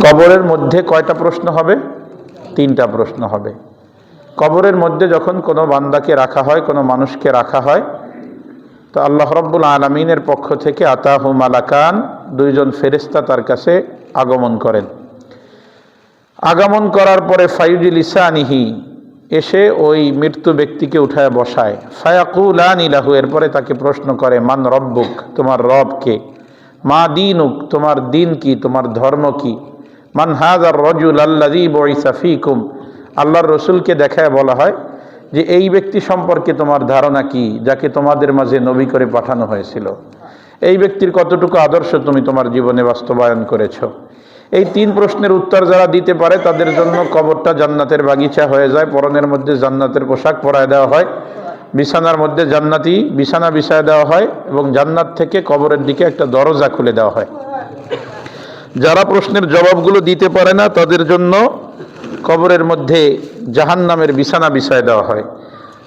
কবরের মধ্যে কয়টা প্রশ্ন হবে? তিনটা প্রশ্ন হবে। কবরের মধ্যে যখন কোনো বান্দাকে রাখা হয়, কোনো মানুষকে রাখা হয়, তো আল্লাহ রাব্বুল আলামিনের পক্ষ থেকে আতাহু মালাকান, দুইজন ফেরেশতা তার কাছে আগমন করেন। আগমন করার পরে ফায়ুজি লিসানিহি, এসে ওই মৃত্যু ব্যক্তিকে উঠায় বসায়। ফায়াকুলানি লাহু, এরপরে তাকে প্রশ্ন করে, মান রব্বুক, তোমার রব কে? মা দীনুক, তোমার দিন কি, তোমার ধর্ম কি? মান হাযার রাজুল আল্লাযী বুইসা ফীকুম, আল্লাহর রসুলকে দেখায় বলা হয় যে এই ব্যক্তি সম্পর্কে তোমার ধারণা কি, যাকে তোমাদের মাঝে নবী করে পাঠানো হয়েছিল। এই ব্যক্তির কতটুকু আদর্শ তুমি তোমার জীবনে বাস্তবায়ন করেছ। এই তিন প্রশ্নের উত্তর যারা দিতে পারে তাদের জন্য কবরটা জান্নাতের বাগিচা হয়ে যায়। পরনের মধ্যে জান্নাতের পোশাক পরায় দেওয়া হয়, বিছানার মধ্যে জান্নাতি বিছানা বিছায় দেওয়া হয় এবং জান্নাত থেকে কবরের দিকে একটা দরজা খুলে দেওয়া হয়। যারা প্রশ্নের জবাবগুলো দিতে পারে না তাদের জন্য কবরের মধ্যে জাহান্নামের বিছানা বিছায় দেওয়া হয়,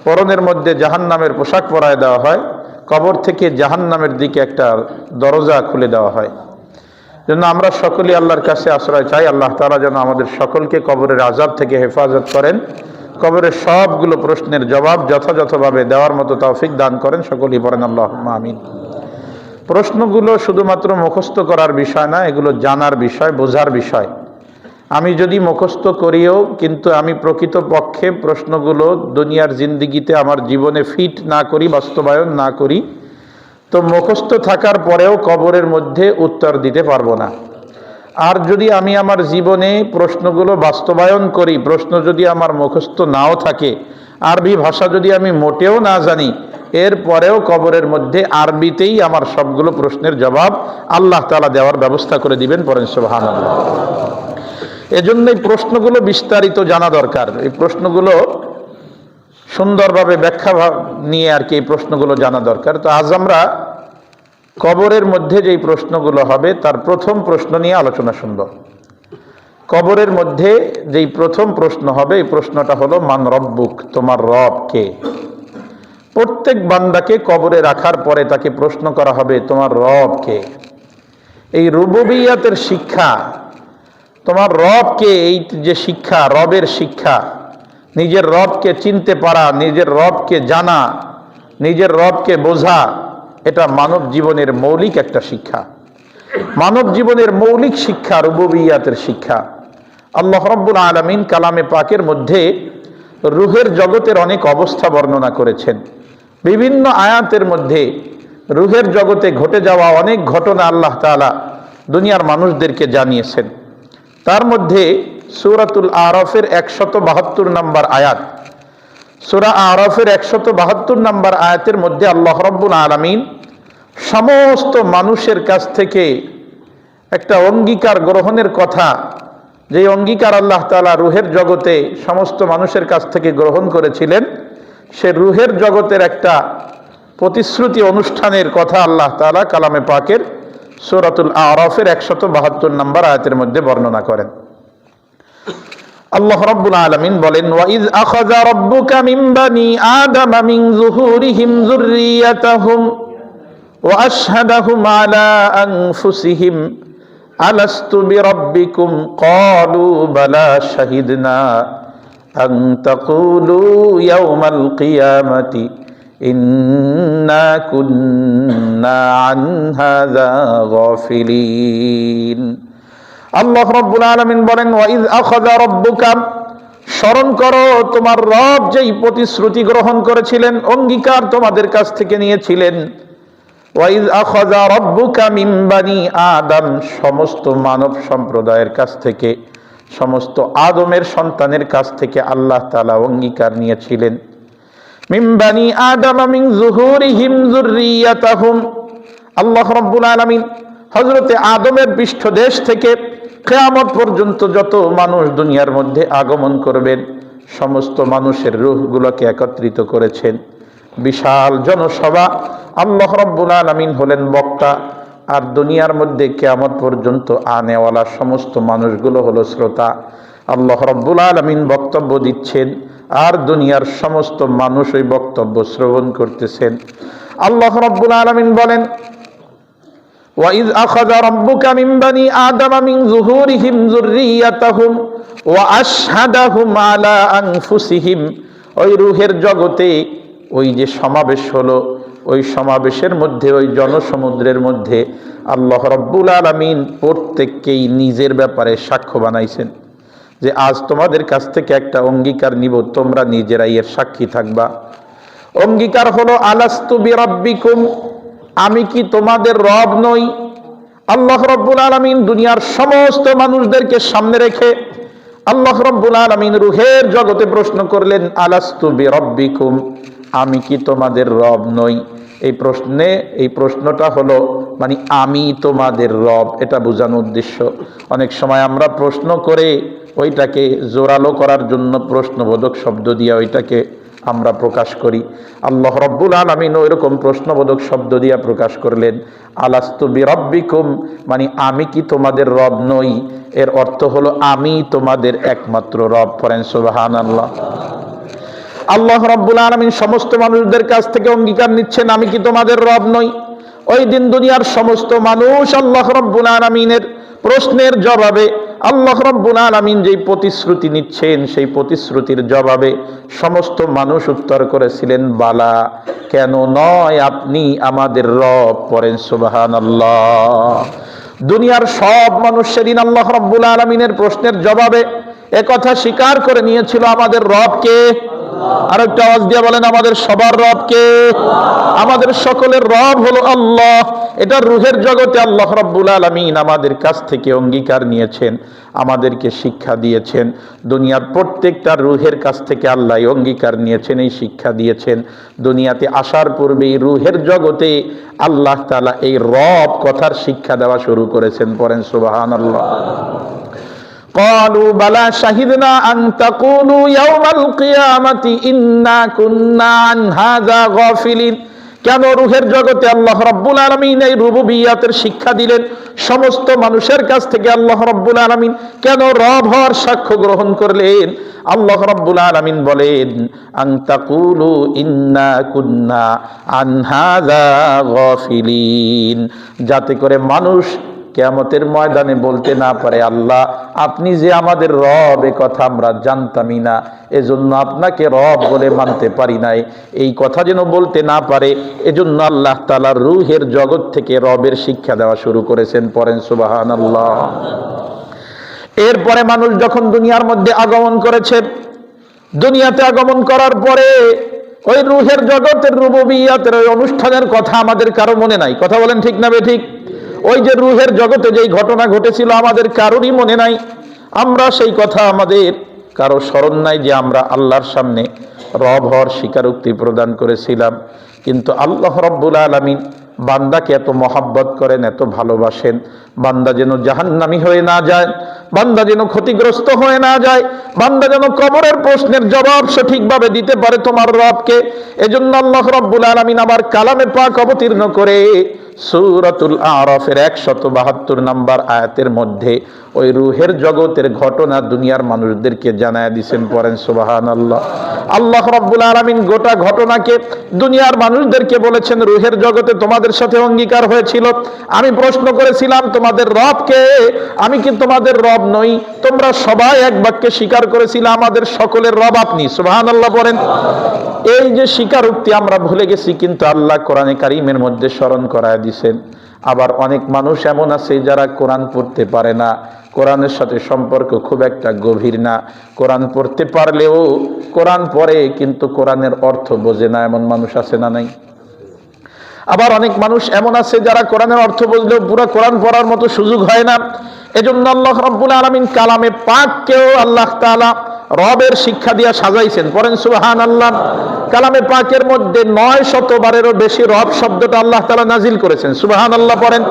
পরনের মধ্যে জাহান্নামের পোশাক পরায় দেওয়া হয়, কবর থেকে জাহান্নামের দিকে একটা দরজা খুলে দেওয়া হয়। জন্য আমরা সকলেই আল্লাহর কাছে আশ্রয় চাই, আল্লাহ তাআলা যেন আমাদের সকলকে কবরের আযাব থেকে হেফাজত করেন, কবরের সবগুলো প্রশ্নের জবাব যথাযথভাবে দেওয়ার মতো তৌফিক দান করেন। সকলেই পড়েন আল্লাহুম্মা আমিন। প্রশ্নগুলো শুধুমাত্র মুখস্থ করার বিষয় না, এগুলো জানার বিষয়, বোঝার বিষয়। আমি যদি মুখস্থ করিও কিন্তু আমি প্রকৃতপক্ষে প্রশ্নগুলো দুনিয়ার জিন্দিগিতে আমার জীবনে ফিট না করি, বাস্তবায়ন না করি, তো মুখস্থ থাকার পরেও কবরের মধ্যে উত্তর দিতে পারবো না। আর যদি আমি আমার জীবনে প্রশ্নগুলো বাস্তবায়ন করি, প্রশ্ন যদি আমার মুখস্থ নাও থাকে, আরবি ভাষা যদি আমি মোটেও না জানি, এরপরেও কবরের মধ্যে আরবিতেই আমার সবগুলো প্রশ্নের জবাব আল্লাহ তাআলা দেওয়ার ব্যবস্থা করে দিবেন। পড়েন সুবহানাল্লাহ। এজন্যই প্রশ্নগুলো বিস্তারিত জানা দরকার। এই প্রশ্নগুলো সুন্দরভাবে ব্যাখ্যা নিয়ে আর কি এই প্রশ্নগুলো জানা দরকার। তো আজ আমরা কবরের মধ্যে যেই প্রশ্নগুলো হবে তার প্রথম প্রশ্ন নিয়ে আলোচনা শুনব। কবরের মধ্যে যেই প্রথম প্রশ্ন হবে, এই প্রশ্নটা হলো মান রব্বুক, তোমার রব কে? প্রত্যেক বান্দাকে কবরে রাখার পরে তাকে প্রশ্ন করা হবে তোমার রব কে। এই রুবুবিয়াতের শিক্ষা, তোমার রবকে, এই যে শিক্ষা, রবের শিক্ষা, নিজের রবকে চিনতে পারা, নিজের রবকে জানা, নিজের রবকে বোঝা, এটা মানব জীবনের মৌলিক একটা শিক্ষা। মানব জীবনের মৌলিক শিক্ষা রুবুবিয়াতের শিক্ষা। আল্লাহ রাব্বুল আলামিন কালামে পাকের মধ্যে রূহের জগতের অনেক অবস্থা বর্ণনা করেছেন। বিভিন্ন আয়াতের মধ্যে রূহের জগতে ঘটে যাওয়া অনেক ঘটনা আল্লাহ তাআলা দুনিয়ার মানুষদেরকে জানিয়েছেন। তার মধ্যে সূরাতুল আরাফের 172 নম্বর আয়াত, সূরা আরাফের 172 নম্বর আয়াতের মধ্যে আল্লাহ রাব্বুল আলামিন সমস্ত মানুষের কাছ থেকে একটা অঙ্গীকার গ্রহণের কথা, যে অঙ্গীকার আল্লাহ তাআলা রূহের জগতে সমস্ত মানুষের কাছ থেকে গ্রহণ করেছিলেন, সে রূহের জগতের একটা প্রতিশ্রুতি অনুষ্ঠানের কথা আল্লাহ তাআলা কালামে পাকের সূরাতুল আরাফের 172 নম্বর আয়াতের মধ্যে বর্ণনা করেন। আল্লাহ রাব্বুল আলামিন বলেন, ওয়া ইয আখাযা রাব্বুকা মিন বানি আদামা মিন যুহুরিহিম যুররিয়াতাহুম ওয়া আশহাদাহুম আলা আনফুসিহিম আলাস্তু বিরাব্বিকুম ক্বালু বালা শাহিদনা আন তাকুলু ইয়াওমাল কিয়ামাতি ইন্না কুন্না আন হাযা গাফিলিন। আল্লাহ রাব্বুল আলামিন বলেন, ওয়া ইয আখাযা রাব্বুকা, স্মরণ করো তোমার রব যেই প্রতিশ্রুতি গ্রহণ করেছিলেন, অঙ্গীকার তোমাদের কাছ থেকে নিয়েছিলেন। ওয়া ইয আখাযা রাব্বুকা মিন বানি আদম, সমস্ত মানব সম্প্রদায়ের কাছ থেকে, সমস্ত আদমের সন্তানের কাছ থেকে আল্লাহ তাআলা অঙ্গীকার নিয়েছিলেন। মিন বানি আদম মিন যুহুরিহিম যুররিয়াতাহুম, আল্লাহ রাব্বুল আলামিন হযরতে আদমের পৃষ্ঠদেশ থেকে কিয়ামত পর্যন্ত যত মানুষ দুনিয়ার মধ্যে আগমন করবেন, সমস্ত মানুষের রূহগুলোকে একত্রিত করেছেন। বিশাল জনসভা, আল্লাহ রাব্বুল আলামিন হলেন বক্তা, আর দুনিয়ার মধ্যে কিয়ামত পর্যন্ত আনেওয়ালা সমস্ত মানুষগুলো হলো শ্রোতা। আল্লাহ রাব্বুল আলামিন বক্তব্য দিচ্ছেন আর দুনিয়ার সমস্ত মানুষ ওই বক্তব্য শ্রবণ করতেছেন। আল্লাহ রাব্বুল আলামিন বলেন, وَإِذْ أَخَذَ رَبُّكَ مِنْ بَنِي آدَمَ مِنْ ظُهُورِهِمْ ذُرِّيَّتَهُمْ وَأَشْهَدَهُمْ عَلَى أَنفُسِهِمْ। ওই রুহের জগতে ওই যে সমাবেশ হলো, ওই সমাবেশের মধ্যে, ওই জনসমুদ্রের মধ্যে আল্লাহ রাব্বুল আলামিন প্রত্যেককেই নিজের ব্যাপারে সাক্ষ্য বানাইছেন যে আজ তোমাদের কাছ থেকে একটা অঙ্গীকার নিব, তোমরা নিজেরাই এর সাক্ষী থাকবা। অঙ্গীকার হলো আলাস্তু বিরাব্বিকুম, আমি কি তোমাদের রব নই? আল্লাহ রাব্বুল আলামিন দুনিয়ার সমস্ত মানুষদেরকে সামনে রেখে আল্লাহ রাব্বুল আলামিন রুহের জগতে প্রশ্ন করলেন, আলাস্তু বিরাব্বিকুম, আমি কি তোমাদের রব নই? এই প্রশ্নটা হলো মানে আমি তোমাদের রব, এটা বোঝানোর উদ্দেশ্য। অনেক সময় আমরা প্রশ্ন করে ওইটাকে জোরালো করার জন্য প্রশ্নবোধক শব্দ দিয়ে ওইটাকে আমরা প্রকাশ করি। আল্লাহ রাব্বুল আলামিন ওইরকম প্রশ্নবোধক শব্দ দিয়ে প্রকাশ করলেন, আলাস্তু বিরাব্বিকুম, মানে আমি কি তোমাদের রব নই? এর অর্থ হলো আমি তোমাদের একমাত্র রব। পড়েন সুবহানাল্লাহ। আল্লাহ রাব্বুল আলামিন সমস্ত মানুষদের কাছ থেকে অঙ্গীকার নিচ্ছেন, আমি কি তোমাদের রব নই? ওই দিন দুনিয়ার সমস্ত মানুষ আল্লাহ রাব্বুল আলামিনের প্রশ্নের জবাবে আল্লাহ রাব্বুল আলামিন যেই প্রতিশ্রুতি নিচ্ছেন, সেই প্রতিশ্রুতির জবাবে সমস্ত মানুষ উত্তর করেছিলেন, বালা, কেন নয়, আপনি আমাদের রব। পড়েন সুবহানাল্লাহ। দুনিয়ার সব মানুষ সেদিন আল্লাহ রাব্বুল আলামিনের প্রশ্নের জবাবে একথা স্বীকার করে নিয়েছিল, আমাদের রব কে? আর একটা আওয়াজ দিয়ে বলেন, আমাদের সবার রব কে? আমাদের সকলের রব হলো আল্লাহ। এটা রুহের জগতে আল্লাহ রাব্বুল আলামিন আমাদের কাছ থেকে অঙ্গীকার নিয়েছেন, আমাদেরকে শিক্ষা দিয়েছেন। দুনিয়ার প্রত্যেকটা রুহের কাছ থেকে আল্লাহ অঙ্গীকার নিয়েছেন, এই শিক্ষা দিয়েছেন। দুনিয়াতে আসার পূর্বেই রুহের জগতে আল্লাহ তাআলা এই রব কথার শিক্ষা দেওয়া শুরু করেছেন। পড়েন সুবহানাল্লাহ। قالوا بلى شهدنا أن تقولوا يوم القيامة إنا كنا عن هذا غافلين। কেন রুহের জগতে আল্লাহ রাব্বুল আলামিন এই রুবুবিয়াতের শিক্ষা দিলেন? সমস্ত মানুষের কাছ থেকে আল্লাহ রাব্বুল আলামিন কেন রব হওয়ার সাক্ষ্য গ্রহণ করলেন? আল্লাহ রাব্বুল আলামিন বলেন, আন তাকুলু ইন্না কুন্না আন হাযা গাফিলিন, যাতে করে মানুষ কিয়ামতের ময়দানে বলতে না পারে, আল্লাহ আপনি যে আমাদের রব এ কথা আমরা জানতামই না, এজন্য আপনাকে রব বলে মানতে পারি নাই। এই কথা যেন বলতে না পারে, এজন্য আল্লাহ তাআলা রূহের জগৎ থেকে রবের শিক্ষা দেওয়া শুরু করেছেন। পড়েন সুবহানাল্লাহ। এরপরে মানুষ যখন দুনিয়ার মধ্যে আগমন করেছে, দুনিয়াতে আগমন করার পরে ওই রূহের জগতের রুবুবিয়াতের ওই অনুষ্ঠানের কথা আমাদের কারো মনে নাই। কথা বলেন ঠিক না বেঠিক? ওই যে রুহের জগতে যেই ঘটনা ঘটেছিল আমাদের কারোরই মনে নাই। আমরা সেই কথা আমাদের কারো স্মরণ নাই যে আমরা আল্লাহর সামনে রব হওয়ার স্বীকারোক্তি প্রদান করেছিলাম। কিন্তু আল্লাহ রাব্বুল আলামিন বান্দাকে এত মহাব্বত করেন, এত ভালোবাসেন, বান্দা যেন জাহান্নামী হয়ে না যায়, বান্দা যেন ক্ষতিগ্রস্ত হয়ে না যায়, বান্দা যেন কবরের প্রশ্নের জবাব সঠিকভাবে দিতে পারে তোমার রবকে। এজন্য আল্লাহ রাব্বুল আলামিন আবার কালামে পাক অবতীর্ণ করে সূরাতুল আরাফের 172 নম্বর আয়াতের মধ্যে ওই রূহের জগতের ঘটনা দুনিয়ার মানুষদেরকে জানায় দিয়েছেন। পড়েন সুবহানাল্লাহ। আল্লাহ রাব্বুল আলামিন গোটা ঘটনাকে দুনিয়ার মানুষদেরকে বলেছেন, রূহের জগতে তোমাদের সাথে অঙ্গীকার হয়েছিল, আমি প্রশ্ন করেছিলাম তোমাদের রব কে? আমি কি তোমাদের রব নই? তোমরা সবাই এক বাক্যে স্বীকার করেছিলে আমাদের সকলের রব আপনি। সুবহানাল্লাহ পড়েন। এই যে স্বীকারোক্তি আমরা ভুলে গেছি, কিন্তু আল্লাহ কোরআনে কারীমের মধ্যে স্মরণ করায় দিয়েছেন। আবার অনেক মানুষ এমন আছে যারা কোরআন পড়তে পারে না, কোরআনের সাথে সম্পর্ক খুব একটা গভীর না, কোরআন পড়তে পারলেও কোরআন পড়ে কিন্তু কোরআনের অর্থ বোঝে না, এমন মানুষ আছে না নাই? আবার অনেক মানুষ এমন আছে যারা কোরআনের অর্থ বুঝলেও পুরো কোরআন পড়ার মতো সুযোগ হয় না। এজন্য আল্লাহ রাব্বুল আলামিন কালামে পাককেও আল্লাহ তাআলা রবের শিক্ষা দিয়া সাজাইছেন। পড়েন সুবহানাল্লাহ। কালামে পাকের মধ্যে 900 বারেরও বেশি রব শব্দটা আল্লাহ তাআলা নাজিল করেছেন। সুবহানাল্লাহ পড়েন।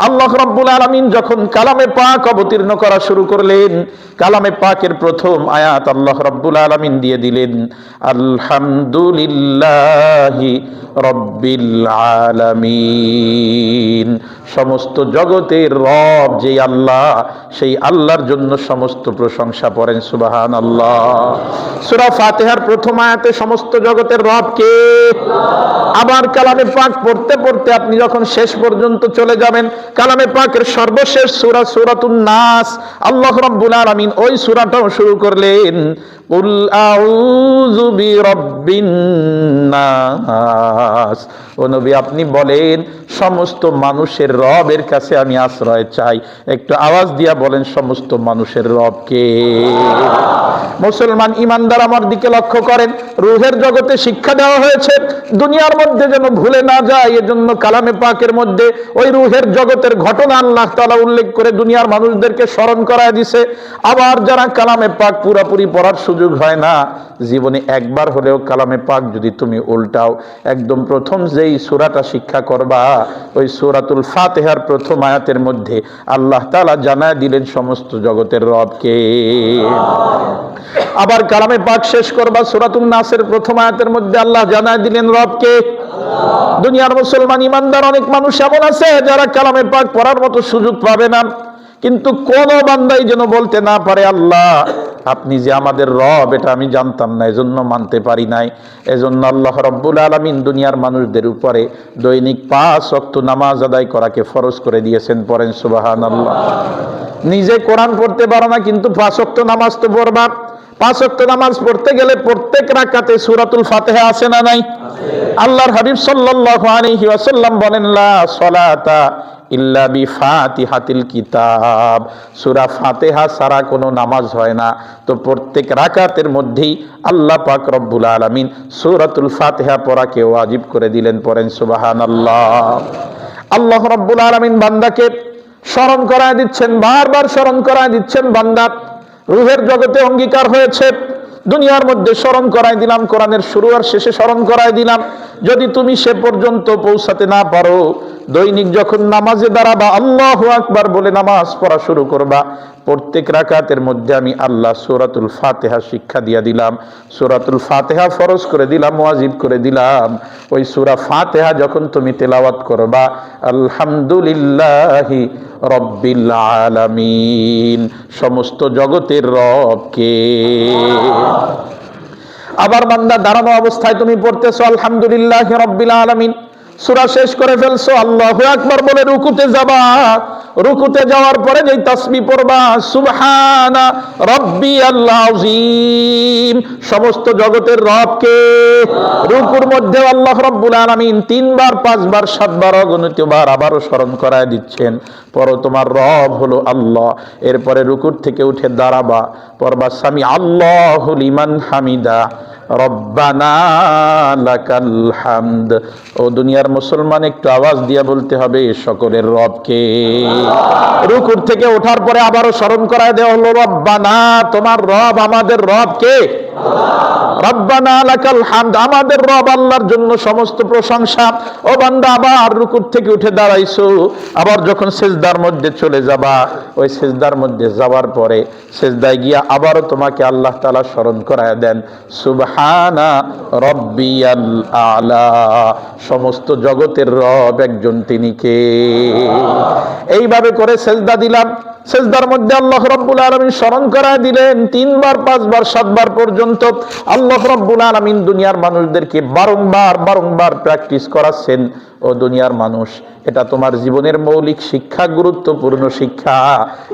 আল্লাহ রাব্বুল আলামিন যখন কালামে পাক অবতীর্ণ করা শুরু করলেন, কালামে পাকের প্রথম আয়াত আল্লাহ রাব্বুল আলামিন দিয়ে দিলেন, আলহামদুলিল্লাহি রব্বিল আলামিন। সমস্ত জগতের রব যে আল্লাহ, সেই আল্লাহর জন্য সমস্ত প্রশংসা। পড়েন সুবহানাল্লাহ। সূরা ফাতিহার প্রথম আয়াতে সমস্ত জগতের রব কে? আবার কালামে পাক পড়তে পড়তে আপনি যখন শেষ পর্যন্ত চলে যাবেন, কালামে পাকের সর্বশেষ সূরা সূরাতুন নাস, আল্লাহ রাব্বুল আলামিন ওই সূরাটাও শুরু করলেন, কুল আউযু বিরাব্বিন নাস। ও নবী, আপনি বলেন সমস্ত মানুষের রবের কাছে আমি আশ্রয় চাই। একটু আওয়াজ দিয়া বলেন, সমস্ত মানুষের রব কে? মুসলমান ইমানদার আমার দিকে লক্ষ্য করেন, রূহের জগতে শিক্ষা দেওয়া হয়েছে দুনিয়ার মধ্যে যেন ভুলে না যায়, এজন্য কালামে পাকের মধ্যে ওই রূহের জগতের ঘটনা আল্লাহ তাআলা উল্লেখ করে দুনিয়ার মানুষদেরকে স্মরণ করায় দিছে। আবার যারা কালামে পাক পুরোপুরি পড়ার সুযোগ হয় না, জীবনে একবার হলেও কালামে পাক যদি তুমি উল্টাও, একদম প্রথম যেই সূরাটা শিক্ষা করবা ওই সূরাতুল ফাতিহার প্রথম আয়াতের মধ্যে আল্লাহ তাআলা জানায় দিলেন সমস্ত জগতের রব কে। আবার কালামে পাক শেষ করবা সূরাতুন নাসের প্রথম আয়াতের মধ্যে আল্লাহ জানায় দিলেন রব কে। দুনিয়ার মুসলমান ইমানদার অনেক মানুষ এমন আছে যারা কালামে পাক পড়ার মতো সুযোগ পাবে না, কিন্তু কোন বান্দাই যেন বলতে না পারে আল্লাহ আপনি যে আমাদের রব এটা আমি জানতাম না, এজন্য মানতে পারি নাই। এজন্য আল্লাহ রাব্বুল আলামিন দুনিয়ার মানুষদের উপরে দৈনিক 5 ওয়াক্ত নামাজ আদায় করাকে ফরজ করে দিয়েছেন। পড়েন সুবহানাল্লাহ। নিজে কোরআন পড়তে পারো না, কিন্তু 5 ওয়াক্ত নামাজ তো পড়বা। 5 ওয়াক্ত নামাজ পড়তে গেলে প্রত্যেক রাকাতে সূরাতুল ফাতিহা আছে না নাই? আল্লাহর হাবিব সাল্লাল্লাহু আলাইহি ওয়াসাল্লাম বলেন, লা সালাতা ইল্লা বিফাতিহাতিল কিতাব। সূরা ফাতিহা ছাড়া কোনো নামাজ হয় না। তো প্রত্যেক রাকাতের মধ্যেই আল্লাহ পাক রব্বুল আলামিন সূরাতুল ফাতিহা পড়াকে ওয়াজিব করে দিলেন। পড়েন সুবহানাল্লাহ। আল্লাহ রব্বুল আলামিন বান্দাকে স্মরণ করায় দিচ্ছেন, বারবার স্মরণ করায় দিচ্ছেন। বান্দা, রূহের জগতে অঙ্গীকার হয়েছে, দুনিয়ার মধ্যে স্মরণ করায় দিলাম, কোরআনের শুরু আর শেষে স্মরণ করায় দিলাম। যদি তুমি সে পর্যন্ত পৌঁছাতে না পারো, দৈনিক যখন নামাজে দাঁড়াবা আল্লাহু আকবার বলে নামাজ পড়া শুরু করবা, প্রত্যেক রাকাতের মধ্যে আমি আল্লাহ সূরাতুল ফাতিহা শিক্ষা দিয়া দিলাম, সূরাতুল ফাতিহা ফরজ করে দিলাম, ওয়াজিব করে দিলাম। ওই সূরা ফাতিহা যখন তুমি তেলাওয়াত করবা, আলহামদুলিল্লাহি রব্বিল আলামিন, সমস্ত জগতের রব কে। আবার বান্দা দাঁড়ানো অবস্থায় তুমি পড়তেছো আলহামদুলিল্লাহি রব্বিল আলামিন, সূরা শেষ করে ফেলছো, আল্লাহু আকবার বলে রুকুতে যাবা। রুকুতে যাওয়ার পরে যেই তাসবিহ পড়বা, সুবহানা রাব্বিয়াল আযীম, সমস্ত জগতের রব কে। রুকুর মধ্যে আল্লাহ রাব্বুল আলামিন 3 বার 5 বার 7 বার অগণিত বার আবারও স্মরণ করায় দিচ্ছেন, পরে তোমার রব হলো আল্লাহ। এরপরে রুকুর থেকে উঠে দাঁড়াবা, পড়বা সামি আল্লাহু লিমান হামিদা রব্বানা লাকাল হামদ। ও দুনিয়ার মুসলমান, একটু আওয়াজ দিয়া বলতে হবে সকলের রব কে। রুকুর থেকে ওঠার পরে আবারও স্মরণ করায় দেওয়া হলো, রব্বানা, তোমার রব, আমাদের রব কে? রব্বানা লাকাল হামদ, আমাদের রব আল্লাহর জন্য সমস্ত প্রশংসা। ও বান্দা, আবার রুকুর থেকে উঠে দাঁড়াইছো, আবার যখন সিজদার মধ্যে চলে যাবা, ওই সিজদার মধ্যে যাওয়ার পরে সিজদায় গিয়া আবারও তোমাকে আল্লাহ তাআলা স্মরণ করায় দেন, সুবহানা রব্বিয়াল আলা, সমস্ত জগতের রব একজন, তিনি কে। এইভাবে করে সিজদা দিলাম, সিজদার মধ্যে আল্লাহ রাব্বুল আলামিন স্মরণ করায় দিলেন 3 বার 5 বার 7 বার পর্যন্ত। আল্লাহ রাব্বুল আলামিন দুনিয়ার মানুষদেরকে বারংবার প্র্যাকটিস করাচ্ছেন। ও দুনিয়ার মানুষ, এটা তোমার জীবনের মৌলিক শিক্ষা, গুরুত্বপূর্ণ শিক্ষা।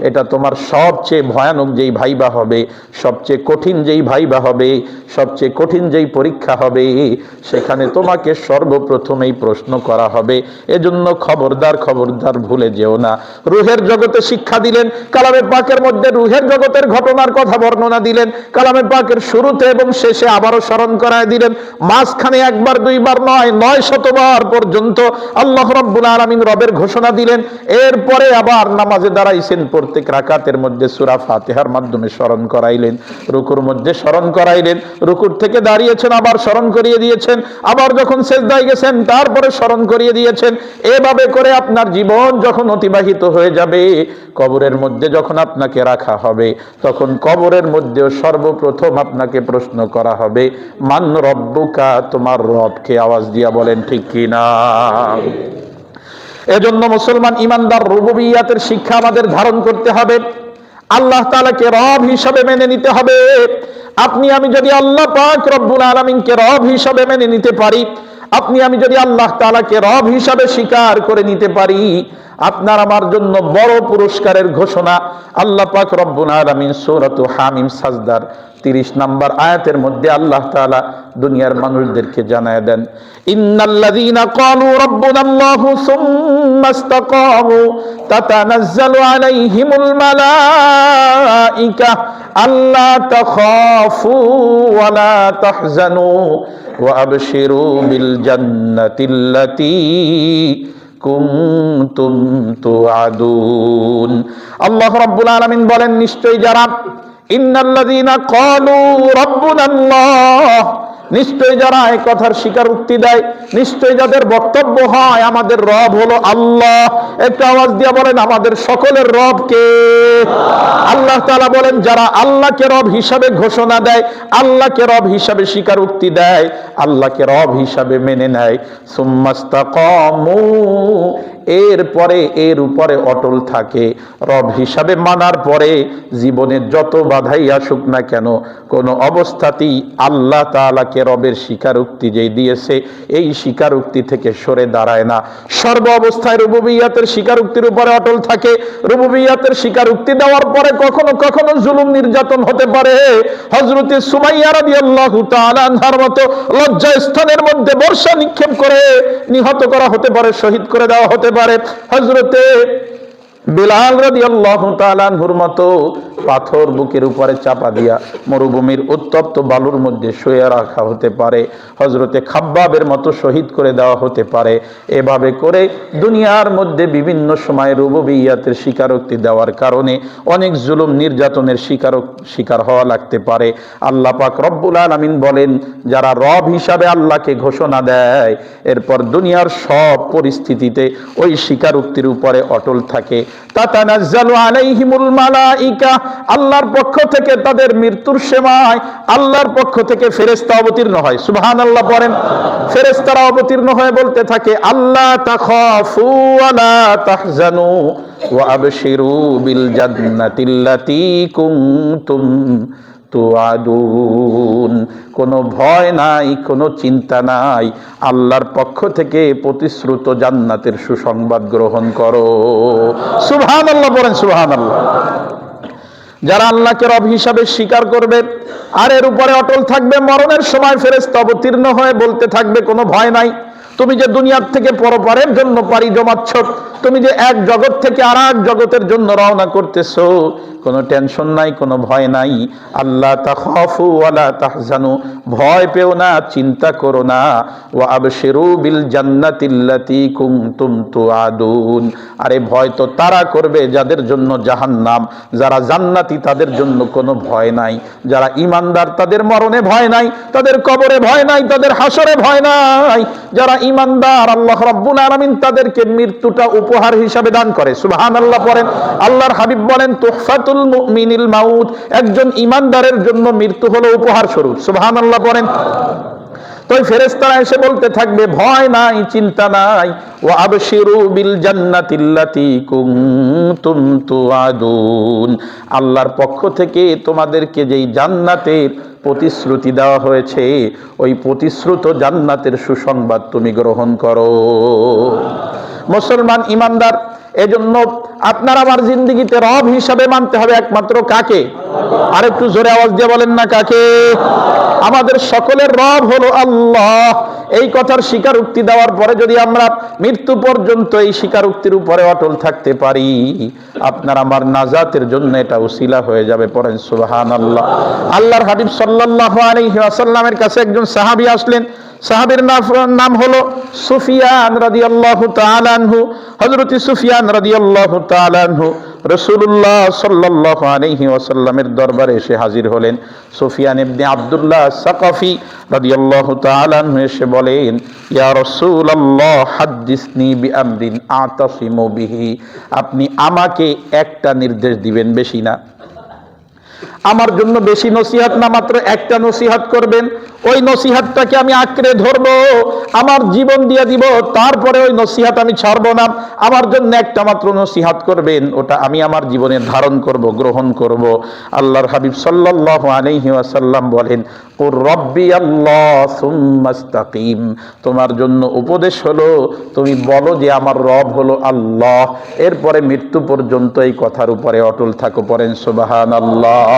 এটা তোমার সবচেয়ে ভয়ানক যেই ভাইবা হবে, সবচেয়ে কঠিন যেই ভাইবা হবে, সবচেয়ে কঠিন যেই পরীক্ষা হবে, সেখানে তোমাকে সর্বপ্রথমেই প্রশ্ন করা হবে। এজন্য খবরদার ভুলে যেও না। রূহের জগতে শিক্ষা দিলেন, কালামে পাকের মধ্যে রূহের জগতের ঘটনার কথা বর্ণনা দিলেন, কালামে পাকের শুরুতে এবং শেষে আবারও স্মরণ করায় দিলেন। মাঝখানে 1 বার 2 বার নয়, 900 বার পর্যন্ত আল্লাহ রাব্বুল আলামিন রবের ঘোষণা দিলেন। এরপরে আবার নামাজে দাঁড়াইছেন, প্রত্যেক রাকাতের মধ্যে সূরা ফাতিহার মাধ্যমে স্মরণ করাইলেন, রুকুর মধ্যে স্মরণ করাইলেন, রুকুর থেকে দাঁড়িয়েছেন আবার স্মরণ করিয়ে দিয়েছেন, আবার যখন সিজদায় গেছেন তারপরে স্মরণ করিয়ে দিয়েছেন। এভাবে করে আপনার জীবন যখন অতিবাহিত হয়ে যাবে, কবরের মধ্যে যখন আপনাকে রাখা হবে, তখন কবরের মধ্যেও সর্বপ্রথম আপনাকে প্রশ্ন করা হবে, মান রব্বুকা, তোমার রবকে। আওয়াজ দিয়া বলেন ঠিক কিনা। এজন্য মুসলমান ইমানদার রুবুবিয়াতের শিক্ষা আমাদের ধারণ করতে হবে। আল্লাহ তাআলাকে রব হিসাবে মেনে নিতে হবে। আপনি আমি যদি আল্লাহ পাক রব্বুল আলামিনকে রব হিসাবে মেনে নিতে পারি, আপনি আমি যদি আল্লাহ তাআলাকে রব হিসাবে স্বীকার করে নিতে পারি, আপনার আমার জন্য বড় পুরস্কারের ঘোষণা আল্লাহ পাক রব্বুল আলামিন সূরাতুল হামিম সাজদার 30 নম্বর আয়াতের মধ্যে আল্লাহ তাআলা দুনিয়ার মানুষদেরকে জানায় দেন, ইন্নাল্লাযীনা ক্বালু রাব্বুনাল্লাহু সুম্মা ইসতাকামু তাতানাজ্জালু আলাইহিমুল মালাঈকা আল্লা তাখাফু ওয়া লা তাহজানু ওয়া আবশিরু বিল জান্নাতিল্লাতী কুনতুম তুআদুন। আল্লাহ রাব্বুল আলামিন বলেন, নিশ্চয়ই যারা ইন্নাল্লাযীনা ক্বালু রাব্বুনাল্লাহ, নিশ্চয়ই যারা এই কথার স্বীকারোক্তি দেয়, নিশ্চয়ই যাদের বক্তব্য হয় আমাদের রব হলো আল্লাহ, একটু আওয়াজ দিয়ে বলেন আমাদের সকলের রব কে? আল্লাহ তাআলা বলেন, যারা আল্লাহকে রব হিসাবে ঘোষণা দেয়, আল্লাহকে রব হিসাবে স্বীকারোক্তি দেয়, আল্লাহকে রব হিসাবে মেনে নেয়, সুম্মাস্তাকামু, এরপরে এর উপরে অটল থাকে, রব হিসাবে মানার পরে জীবনে যত বাধাই আসুক না কেন কোন অবস্থাতেই আল্লাহ তাআলাকে রবের স্বীকারোক্তি যেই দিয়েছে এই স্বীকারোক্তি থেকে সরে দাঁড়ায় না, সর্ব অবস্থায় রুবুবিয়্যাতের স্বীকারোক্তির উপরে অটল থাকে। রুবুবিয়্যাতের স্বীকারোক্তি দেওয়ার পরে কখনো কখনো জুলুম নির্যাতন হতে পারে। হযরতে সুমাইয়া রাদিয়াল্লাহু তাআলা আনহার মতো লজ্জা স্থানের মধ্যে বর্ষা নিক্ষেপ করে নিহত করা হতে পারে, শহীদ করে দেওয়া হতে পারে। হযরতে বিলাল রাদিয়াল্লাহু তাআলা আনহুর মতো পাথর বুকের উপরে চাপা দিয়া মরুভূমির উত্তপ্ত বালুর মধ্যে শুয়ে রাখা হতে পারে। হযরতে খাব্বাবের মতো শহীদ করে দেওয়া হতে পারে। এভাবে করে দুনিয়ার মধ্যে বিভিন্ন সময় রুবুবিয়্যাতের স্বীকারোক্তি দেওয়ার কারণে অনেক জুলুম নির্যাতনের শিকার হওয়া লাগতে পারে। আল্লাহ পাক রব্বুল আলামিন বলেন, যারা রব হিসাবে আল্লাহকে ঘোষণা দেয় এরপর দুনিয়ার সব পরিস্থিতিতে ওই স্বীকারোক্তির উপরে অটল থাকে, তাতানাজ্জালু আলাইহিমুল মালাঈকা, আল্লাহর পক্ষ থেকে তাদের মৃত্যুর সময় আল্লাহর পক্ষ থেকে ফেরেশতা অবতীর্ণ হয়। সুবহানাল্লাহ পড়েন। ফেরেশতারা অবতীর্ণ হয়ে বলতে থাকে, আল্লাহ তাখাফু ওয়া লা তাহজানু ওয়া আবশিরু বিল জান্নাতিল্লাতী কুনতুম তুআদুন, কোনো ভয় নাই, কোনো চিন্তা নাই, আল্লাহর পক্ষ থেকে প্রতিশ্রুত জান্নাতের সুসংবাদ গ্রহণ করো। সুবহানাল্লাহ পড়েন, সুবহানাল্লাহ। যারা আল্লাহকে রব হিসাবে স্বীকার করবে আর এর উপরে অটল থাকবে, মরণের সময় ফেরেশতা অবতীর্ণ হয়ে বলতে থাকবে, কোনো ভয় নাই, তুমি যে দুনিয়ার থেকে পরপারের জন্য পাড়ি জমাচ্ছ, তুমি যে এক জগৎ থেকে আর এক জগতের জন্য রওনা করতেছো, কোনো টেনশন নাই, কোনো ভয় নাই। আল্লাহ তাখাফু ওয়া লা তাহজানু, ভয় পেও না, চিন্তা করো না। ওয়া আবশিরু বিল জান্নাতিল্লাতী কুনতুম তুআদুন, আরে ভয় তো তারা করবে যাদের জন্য জাহান্নাম, যারা জান্নাতি তাদের জন্য কোনো ভয় নাই। যারা ঈমানদার তাদের মরণে ভয় নাই, তাদের কবরে ভয় নাই, তাদের হাসরে ভয় নাই। যারা ঈমানদার আল্লাহ রাব্বুল আলামিন তাদেরকে মৃত্যুটা উপহার হিসাবে দান করে। সুবহানাল্লাহ পড়েন। আল্লাহর হাবিব বলেন, তুহফাতুল মুমিনিল মাউত, একজন ঈমানদারের জন্য মৃত্যু হলো উপহার স্বরূপ। সুবহানাল্লাহ পড়েন। তো ফেরেশতারা এসে বলতে থাকবে, ভয় নাই, চিন্তা নাই, ওয়া আবশিরু বিল জান্নাতিল্লাতী কুনতুম তুআদুন, আল্লাহর পক্ষ থেকে তোমাদেরকে যেই জান্নাতের প্রতিশ্রুতি দেওয়া হয়েছে ওই প্রতিশ্রুত জান্নাতের সুসংবাদ তুমি গ্রহণ করো। মুসলমান ঈমানদার, এজন্য আপনার আমার জিন্দেগিতে রব হিসাবে মানতে হবে একমাত্র কাকে? আর একটু জোরে আওয়াজ দিয়ে বলেন না, কাকে? আমাদের সকলের রব হলো আল্লাহ। এই কথার স্বীকারোক্তি দেওয়ার পরে যদি আমরা মৃত্যু পর্যন্ত এই স্বীকারোক্তির উপরে অটল থাকতে পারি, আপনার আমার নাজাতের জন্য এটা উসিলা হয়ে যাবে। পড়েন সুবহানাল্লাহ। আল্লাহর হাবিব সাল্লাল্লাহু আলাইহি ওয়াসাল্লামের কাছে একজন সাহাবী আসলেন। সাহাবীর নাম হলো সুফিয়ান রাদিয়াল্লাহু তাআলা আনহু। হযরত সুফিয়ান রাদিয়াল্লাহু তাআলা আনহু রাসূলুল্লাহ সাল্লাল্লাহু আলাইহি ওয়াসাল্লামের দরবারে এসে হাজির হলেন। সুফিয়ান ইবনে আব্দুল্লাহ সাকাফি রাদিয়াল্লাহু তাআলা আনহু এসে বলেন, ইয়া রাসূলুল্লাহ হাদ্দিসনি বিআমরিন আতাসিমু বিহি, আপনি আমাকে একটা নির্দেশ দিবেন, বেশি না, আমার জন্য বেশি নসিহত না, মাত্র একটা নসিহত করবেন। ওই নসিহতটাকে আমি আঁকড়ে ধরবো, আমার জীবন দিয়ে দিব, তারপরে ওই নসিহত আমি ছাড়বো না। আমার জন্য একটা মাত্র নসিহত করবেন, ওটা আমি আমার জীবনে ধারণ করব, গ্রহণ করব। আল্লাহর হাবিব সাল্লাল্লাহু আলাইহি ওয়াসাল্লাম বলেন, কুর রব্বি আল্লাহ সুম্মা ইসতাকিম। তোমার জন্য উপদেশ হলো তুমি বলো যে আমার রব হলো আল্লাহ, এরপরে মৃত্যু পর্যন্ত এই কথার উপরে অটল থাকো। পড়েন সুবহানাল্লাহ।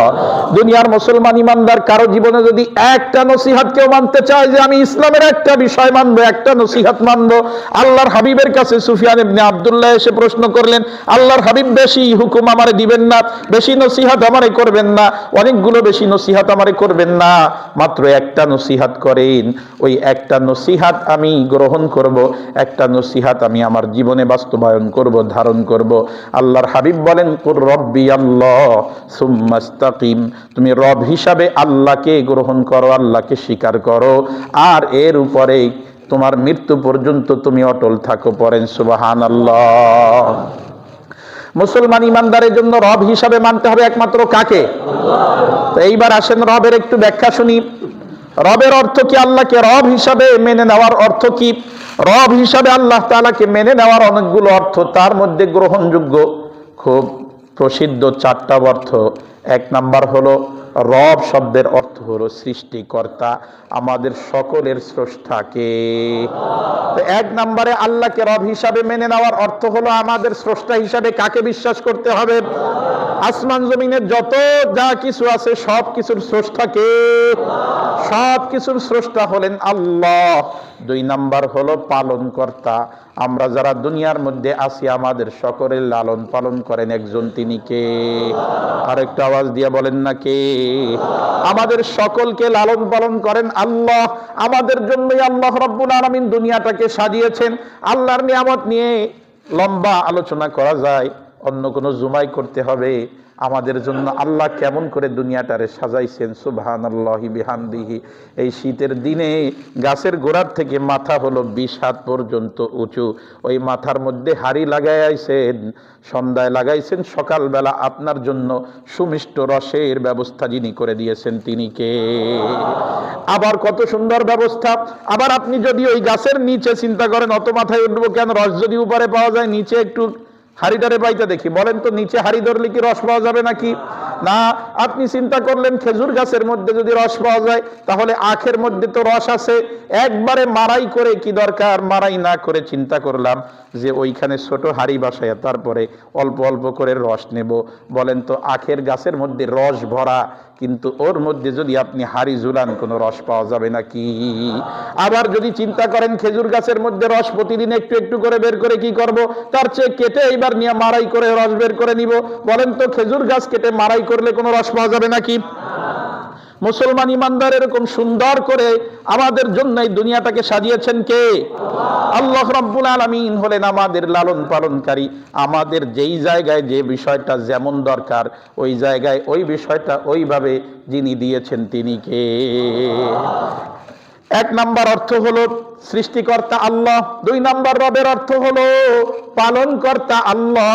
দুনিয়ার মুসলমান ইমানদার কারো জীবনে যদি একটা নসিহত কেউ মানতে চায় যে আমি ইসলামের একটা বিষয় মানবো, একটা নসিহত মানবো, আল্লাহর হাবিবের কাছে সুফিয়ান ইবনে আব্দুল্লাহ এসে প্রশ্ন করলেন, আল্লাহর হাবিব বেশি হুকুম আমারে দিবেন না, বেশি নসিহত আমারে করবেন না, অনেকগুলো বেশি নসিহত আমারে করবেন না, মাত্র একটা নসিহত করেন। ওই একটা নসিহত আমি গ্রহণ করব, একটা নসিহত আমি আমার জীবনে বাস্তবায়ন করব, ধারণ করব। আল্লাহর হাবিব বলেন, কুর রব্বি আল্লাহ সুম্মা ইসতাকিম। তুমি রব হিসাবে আল্লাহকে গ্রহণ করো, আল্লাহকে স্বীকার করো, আর এর উপরে তোমার মৃত্যু পর্যন্ত তুমি অটল থাকো। পড়েন সুবহানাল্লাহ। মুসলমান ইমানদারের জন্য রব হিসাবে মানতে হবে একমাত্র কাকে? তো এইবার আসেন রবের একটু ব্যাখ্যা শুনি। রবের অর্থ কি? আল্লাহকে রব হিসাবে মেনে নেওয়ার অর্থ কি? রব হিসাবে আল্লাহ তাআলাকে মেনে নেওয়ার অনেকগুলো অর্থ, তার মধ্যে গ্রহণযোগ্য খুব প্রসিদ্ধ 4টা অর্থ। এক নাম্বার হলো, রব শব্দের অর্থ হলো সৃষ্টিকর্তা, আমাদের সকলের স্রষ্টাকে। তো এক নম্বরে আল্লাহকে রব হিসাবে মেনে নেওয়ার অর্থ হলো আমাদের স্রষ্টা হিসাবে কাকে বিশ্বাস করতে হবে? আসমান জমিনের যত যা কিছু আছে সব কিছুর স্রষ্টাকে, সব কিছুর স্রষ্টা হলেন আল্লাহ। 2 নাম্বার হলো পালনকর্তা, আমরা যারা দুনিয়ার মধ্যে আছি আমাদের সকলের লালন পালন করেন একজন, তিনি কে? আরেকটা আওয়াজ দিয়ে বলেন না কে? আমাদের সকলকে লালন পালন করেন আল্লাহ। আমাদের জন্যই আল্লাহ রাব্বুল আলামিন দুনিয়াটাকে সাজিয়েছেন। আল্লাহর নিয়ামত নিয়ে লম্বা আলোচনা করা যায়, অন্য কোনো জুমায় করতে হবে। আমাদের জন্য আল্লাহ কেমন করে দুনিয়াটারে সাজাইছেন, সুবহানাল্লাহি বিহামদিহি। এই শীতের দিনে গাছের গোড়ার থেকে মাথা হলো 20 হাত পর্যন্ত উঁচু, ওই মাথার মধ্যে হাড়ি লাগাইছেন, সন্ধ্যায় লাগাইছেন, সকালবেলা আপনার জন্য সুমিষ্ট রসের ব্যবস্থা যিনি করে দিয়েছেন তিনি কে? আবার কত সুন্দর ব্যবস্থা। আবার আপনি যদি ওই গাছের নিচে চিন্তা করেন, অত মাথায় উঠবো কেন, রস যদি উপরে পাওয়া যায়, নিচে একটু হাড়িটারে পাইতে দেখি, বলেন তো নিচে হাড়ি ধরলে কি রস পাওয়া যাবে নাকি? না। আপনি চিন্তা করলেন খেজুর গাছের মধ্যে যদি রস পাওয়া যায়, তাহলে আখের মধ্যে তো রস আছে, একবারে মারাই করে কি দরকার, মারাই না করে চিন্তা করলাম যে ওইখানে ছোট হাড়ি বাসায় তারপরে অল্প অল্প করে রস নেব। বলেন তো আখের গাছের মধ্যে রস ভরা, কিন্তু ওর মধ্যে যদি আপনি হাড়ি ঝুলান কোনো রস পাওয়া যাবে নাকি? আবার যদি চিন্তা করেন খেজুর গাছের মধ্যে রস প্রতিদিন একটু একটু করে বের করে কি করব, তার চেয়ে কেটে এইবার নিয়ে মারাই করে রস বের করে নিব। বলেন তো খেজুর গাছ কেটে মারাই করলে কোনো রস পাওয়া যাবে নাকি? মুসলমান ইমানদার এরকম সুন্দর করে আমাদের জন্য এই দুনিয়াটাকে সাজিয়েছেন কে? আল্লাহ রাব্বুল আলামিন হলেন আমাদের লালন পালনকারী। আমাদের যেই জায়গায় যে বিষয়টা যেমন দরকার, ওই জায়গায় ওই বিষয়টা ওইভাবে যিনি দিয়েছেন তিনি কে? 1 নাম্বার অর্থ হলো সৃষ্টিকর্তা আল্লাহ, 2 নাম্বার রবের অর্থ হলো পালনকর্তা আল্লাহ,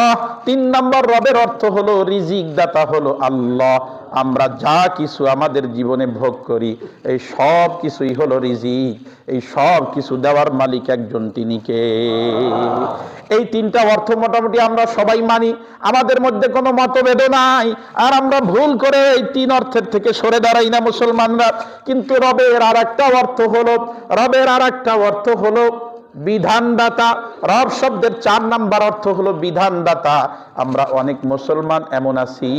3 নাম্বার রবের অর্থ হলো রিজিক দাতা হলো আল্লাহ। আমরা যা কিছু আমাদের জীবনে ভোগ করি এই সব কিছুই হলো রিজিক, এই সব কিছু দেওয়ার মালিক একজন, তিনি কে? এই 3টা অর্থ মোটামুটি আমরা সবাই মানি, আমাদের মধ্যে কোনো মতভেদ নাই, আর আমরা ভুল করে এই 3 অর্থের থেকে সরে দাঁড়াই না মুসলমানরা। কিন্তু রবের আরেকটা অর্থ হলো বিধানদাতা। রব শব্দের 4 নাম্বার অর্থ হলো বিধানদাতা। আমরা অনেক মুসলমান এমন আছি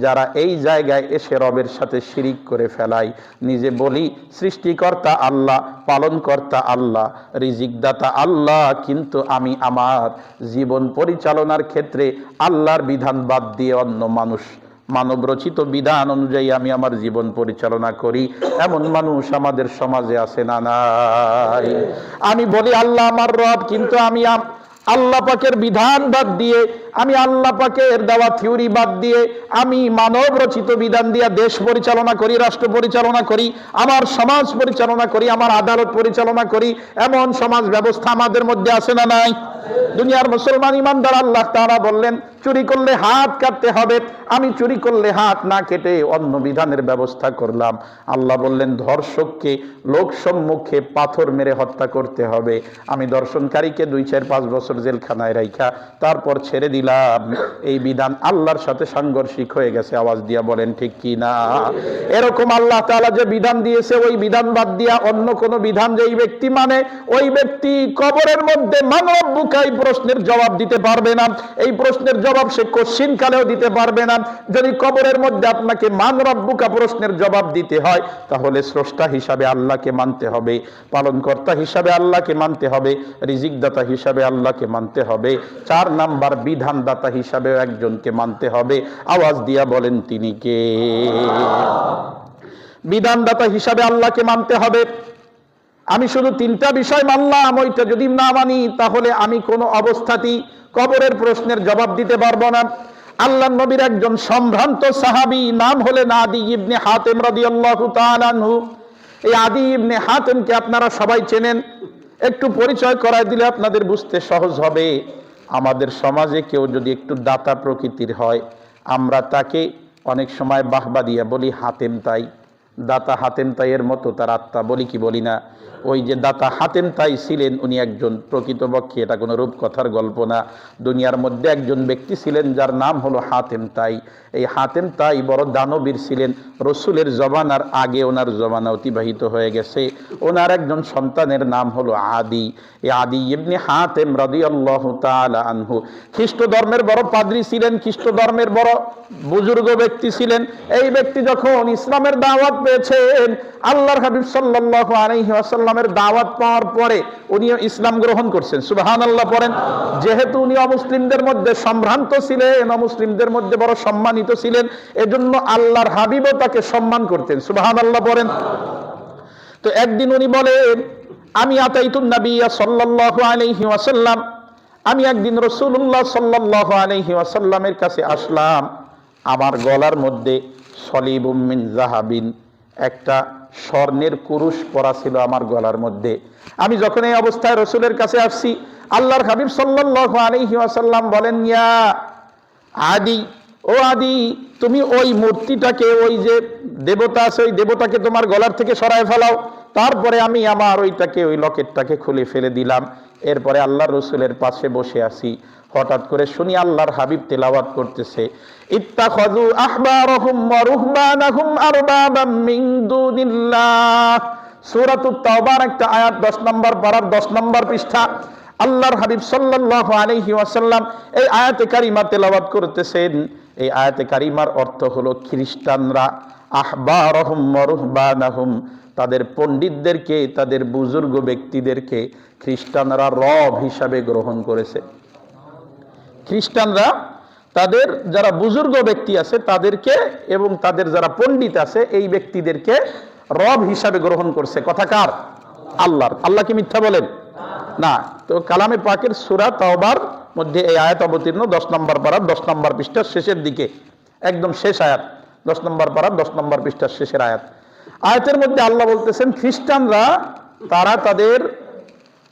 যারা এই জায়গায় এসে রবের সাথে শিরিক করে ফেলাই। নিজে বলি সৃষ্টিকর্তা আল্লাহ, পালনকর্তা আল্লাহ, রিজিকদাতা আল্লাহ, কিন্তু আমি আমার জীবন পরিচালনার ক্ষেত্রে আল্লাহর বিধান বাদ দিয়ে অন্য মানব রচিত বিধান অনুযায়ী আমি আমার জীবন পরিচালনা করি, এমন মানুষ আমাদের সমাজে আছে না নাই? আমি বলি আল্লাহ আমার রব, কিন্তু আমি আল্লাহ পাকের বিধান বাদ দিয়ে আমি আল্লাহ পাকের দেওয়া থিওরি বাদ দিয়ে আমি মানব রচিত বিধান দিয়ে দেশ পরিচালনা করি, রাষ্ট্র পরিচালনা করি, আমার সমাজ পরিচালনা করি, আমার আদালত পরিচালনা করি, এমন সমাজ ব্যবস্থা আমাদের মধ্যে আছে না নাই? দুনিয়ার মুসলমান ইমানদার আল্লাহ তাআলা বললেন চুরি করলে হাত কাটতে হবে, আমি চুরি করলে হাত না কেটে অন্য বিধানের ব্যবস্থা করলাম। আল্লাহ বললেন ধর্ষককে লোক সম্মুখে পাথর মেরে হত্যা করতে হবে, আমি দর্শনকারীকে 2-4-5 বছর জেলখানায় রাইখা তারপর ছেড়ে দিলাম। এই বিধান আল্লাহর সাথে সাংঘর্ষিক হয়ে গেছে, আওয়াজ দিয়া বলেন ঠিক কি না? এরকম আল্লাহ তাআলা যে বিধান দিয়েছে ওই বিধান বাদ দিয়া অন্য কোন বিধান যেই ব্যক্তি মানে ওই ব্যক্তি কবরের মধ্যে মানব বুকাই প্রশ্নের জবাব দিতে পারবে না। এই প্রশ্নের জবাব সে কোশ্চিন কালেও দিতে পারবে না। যদি কবরের মধ্যে আপনাকে মান রব্বুকা প্রশ্নের জবাব দিতে হয় তাহলে স্রষ্টা হিসাবে আল্লাহকে মানতে হবে, পালনকর্তা হিসাবে আল্লাহকে মানতে হবে, রিজিকদাতা হিসাবে আল্লাহকে মানতে হবে, 4 নাম্বার বিধানদাতা হিসাবেও একজনকে মানতে হবে। আওয়াজ দিয়া বলেন তিনি কে? বিধানদাতা হিসাবে আল্লাহকে মানতে হবে। আমি শুধু 3টা বিষয় মানলাম, ওইটা যদি না মানি তাহলে আমি কোনো অবস্থাতেই কবরের প্রশ্নের জবাব দিতে পারবো না। আল্লাহর নবীর একজন সম্ভ্রান্ত সাহাবী, নাম হলেন আদি ইবনে হাতেম রাদিয়াল্লাহু তাআলা আনহু। এই আদি ইবনে হাতেমকে আপনারা সবাই চেনেন, একটু পরিচয় করায় দিলে আপনাদের বুঝতে সহজ হবে। আমাদের সমাজে কেউ যদি একটু দাতা প্রকৃতির হয় আমরা তাকে অনেক সময় বাহবা দিয়া বলি হাতেম তাই, দাতা হাতেম তাইয়ের মতো তার আত্মা, বলি কি বলি না? ওই যে দাতা হাতেম তাই ছিলেন উনি একজন প্রকৃতপক্ষে, এটা কোনো রূপকথার গল্প না, দুনিয়ার মধ্যে একজন ব্যক্তি ছিলেন যার নাম হলো হাতেম তাই। এই হাতেম তাই বড় দানবীর ছিলেন, রসুলের জমানার আগে ওনার জমানা অতিবাহিত হয়ে গেছে। ওনার একজন সন্তানের নাম হলো আদি। এই আদি ইবনে হাতেম রাদিয়াল্লাহু তাআলা আনহু খ্রিস্ট ধর্মের বড় পাদ্রী ছিলেন, খ্রিস্ট ধর্মের বড় বুজুর্গ ব্যক্তি ছিলেন। এই ব্যক্তি যখন ইসলামের দাওয়াত পেয়েছেন, আল্লাহর হাবিব সাল্লাল্লাহু আলাইহি ওয়াসাল্লামের দাওয়াত পাওয়ার পরে উনিও ইসলাম গ্রহণ করছেন। সুবহানাল্লাহ পড়েন। যেহেতু উনি অমুসলিমদের মধ্যে সম্ভ্রান্ত ছিলেন, অমুসলিমদের মধ্যে বড় সম্মানিত ছিলেন, এজন্য আল্লাহর হাবিবও তাকে সম্মান করতেন। সুবহানাল্লাহ পড়েন। তো একদিন উনি বলেন আমি আতাইতুন নাবিয়্যা সাল্লাল্লাহু আলাইহি ওয়াসাল্লাম, আমি একদিন রাসূলুল্লাহ সাল্লাল্লাহু আলাইহি ওয়াসাল্লামের কাছে আসলাম, আমার গলার মধ্যে সলিবুম মিন যাহাবিন, একটা স্বর্ণের কুরুশ পরা ছিল আমার গলার মধ্যে। আমি যখন এই অবস্থায় রসুলের কাছে আসছি, আল্লাহর হাবিব সাল্লাল্লাহু আলাইহি ওয়াসাল্লাম বলেন ইয়া আদি, ও আদি, তুমি ওই মূর্তিটাকে, ওই যে দেবতা আছে ওই দেবতাকে তোমার গলার থেকে সরায় ফেলাও। তারপরে আমি আমার ওইটাকে, ওই লকেটটাকে খুলে ফেলে দিলাম। এরপরে আল্লাহর রসুলের পাশে বসে আছি, হঠাৎ করে শুনি আল্লাহর হাবিব তেলাওয়াত করতেছে ইত্তাখাযু আহবারহুম ওয়া রুহবানাহুম আরবাবাম মিন দুনিল্লাহ। সূরাতুত তাওবার একটা আয়াত, 10 নম্বর পারার 10 নম্বর পৃষ্ঠা। আল্লাহর হাবিব সাল্লাল্লাহু আলাইহি ওয়াসাল্লাম এই আয়াতে কারিমা তেলাওয়াত করতেছেন। এই আয়াতে কারিমার অর্থ হলো খ্রিস্টানরা আহবারহুম ওয়া রুহবানাহুম, তাদের পণ্ডিতদেরকে, তাদের বুজুর্গ ব্যক্তিদেরকে খ্রিস্টানরা রব হিসাবে গ্রহণ করেছে। খ্রিস্টানরা তাদের যারা বুজুর্গ ব্যক্তি আছে তাদেরকে এবং তাদের যারা পণ্ডিত আছে এই ব্যক্তিদেরকে রব হিসাবে গ্রহণ করছে। কথা কার? আল্লাহর। আল্লাহ কি মিথ্যা বলেন? না। তো কালামে পাকের সূরা তাওবার মধ্যে এই আয়াত অবতীর্ণ, 10 নম্বর পারা 10 নম্বর পৃষ্ঠার শেষের দিকে, একদম শেষ আয়াত, 10 নম্বর পারা 10 নম্বর পৃষ্ঠার শেষের আয়াত। আয়াতের মধ্যে আল্লাহ বলতেছেন খ্রিস্টানরা, তারা তাদের